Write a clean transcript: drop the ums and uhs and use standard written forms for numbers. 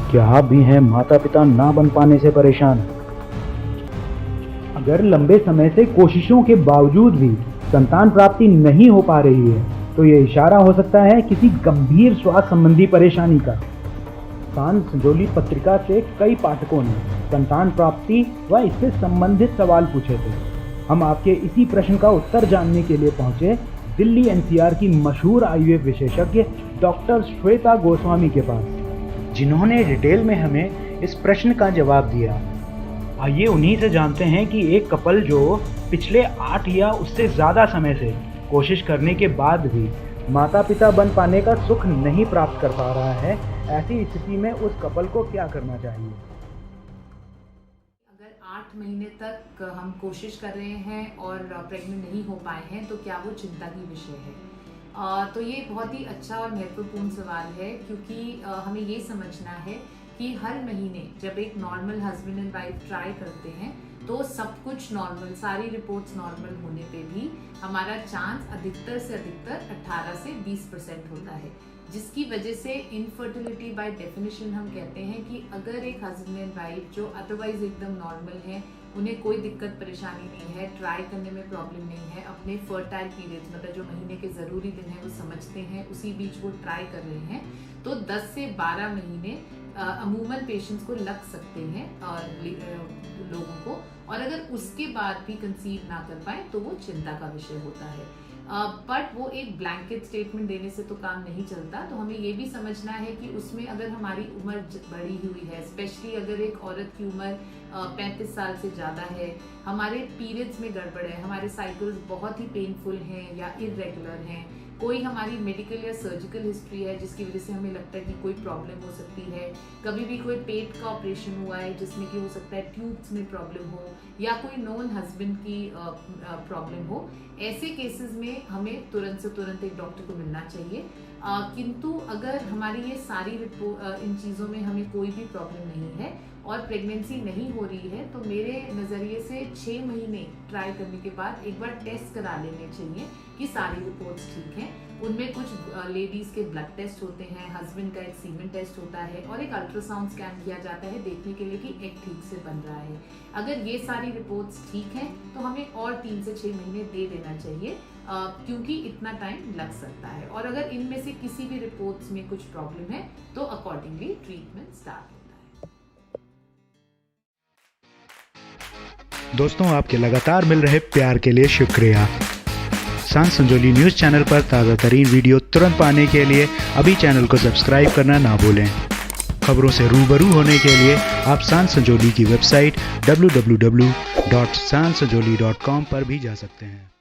क्या आप भी हैं माता पिता ना बन पाने से परेशान? अगर लंबे समय से कोशिशों के बावजूद भी संतान प्राप्ति नहीं हो पा रही है, तो ये इशारा हो सकता है किसी गंभीर स्वास्थ्य संबंधी परेशानी का। सांस संजोली पत्रिका से कई पाठकों ने संतान प्राप्ति व इससे संबंधित सवाल पूछे थे। हम आपके इसी प्रश्न का उत्तर जानने के लिए पहुंचे दिल्ली एनसीआर की मशहूर आईवीएफ विशेषज्ञ डॉक्टर श्वेता गोस्वामी के पास, जिन्होंने डिटेल में हमें इस प्रश्न का जवाब दिया। आइए उन्हीं से जानते हैं कि एक कपल जो पिछले 8 या उससे ज़्यादा समय से कोशिश करने के बाद भी माता पिता बन पाने का सुख नहीं प्राप्त कर पा रहा है, ऐसी स्थिति में उस कपल को क्या करना चाहिए। अगर 8 महीने तक हम कोशिश कर रहे हैं और प्रेग्नेंट नहीं हो पाए हैं तो क्या वो चिंता की विषय है? तो ये बहुत ही अच्छा और महत्वपूर्ण सवाल है, क्योंकि हमें ये समझना है कि हर महीने जब एक normal husband and wife try करते हैं तो सब कुछ नॉर्मल, सारी रिपोर्ट्स नॉर्मल होने पे भी हमारा चांस अधिकतर से अधिकतर 18 से 20% होता है, जिसकी वजह से इनफर्टिलिटी बाय डेफिनेशन हम कहते हैं कि अगर एक हस्बैंड एंड वाइफ जो अदरवाइज एकदम नॉर्मल है, उन्हें कोई दिक्कत परेशानी नहीं है, ट्राई करने में प्रॉब्लम नहीं है, अपने फर्टाइल पीरियड्स मतलब जो महीने के ज़रूरी दिन है वो समझते हैं, उसी बीच वो ट्राई कर रहे हैं, तो 10 से 12 महीने अमूमन पेशेंट्स को लग सकते हैं लोगों को, और अगर उसके बाद भी कंसीव ना कर पाए तो वो चिंता का विषय होता है। बट वो एक ब्लैंकेट स्टेटमेंट देने से तो काम नहीं चलता, तो हमें ये भी समझना है कि उसमें अगर हमारी उम्र बढ़ी हुई है, स्पेशली अगर एक औरत की उम्र 35 साल से ज़्यादा है, हमारे पीरियड्स में गड़बड़ है, हमारे साइकिल्स बहुत ही पेनफुल हैं या इरेगुलर हैं, कोई हमारी मेडिकल या सर्जिकल हिस्ट्री है जिसकी वजह से हमें लगता है कि कोई प्रॉब्लम हो सकती है, कभी भी कोई पेट का ऑपरेशन हुआ है जिसमें कि हो सकता है ट्यूब्स में प्रॉब्लम हो, या कोई नॉन हस्बैंड की प्रॉब्लम हो, ऐसे केसेस में हमें तुरंत से तुरंत एक डॉक्टर को मिलना चाहिए। किंतु अगर हमारी ये सारी इन चीज़ों में हमें कोई भी प्रॉब्लम नहीं है और प्रेगनेंसी नहीं हो रही है, तो मेरे नज़रिए से 6 महीने ट्राई करने के बाद एक बार टेस्ट करा लेने चाहिए कि सारी रिपोर्ट्स ठीक हैं। उनमें कुछ लेडीज़ के ब्लड टेस्ट होते हैं, हस्बैंड का एक सीमेन टेस्ट होता है और एक अल्ट्रासाउंड स्कैन किया जाता है देखने के लिए कि एग ठीक से बन रहा है। अगर ये सारी रिपोर्ट्स ठीक हैं तो हमें और 3 से 6 महीने दे देना चाहिए, क्योंकि इतना टाइम लग सकता है, और अगर इनमें से किसी भी रिपोर्ट्स में कुछ प्रॉब्लम है तो अकॉर्डिंगली ट्रीटमेंट स्टार्ट होता है। दोस्तों, आपके लगातार मिल रहे प्यार के लिए शुक्रिया। सांस संजोली न्यूज़ चैनल पर ताज़ा तरीन वीडियो तुरंत पाने के लिए अभी चैनल को सब्सक्राइब करना ना भूलें। खबरों से रूबरू होने के लिए आप सांस संजोली की वेबसाइट www.sansanjoli.com पर भी जा सकते हैं।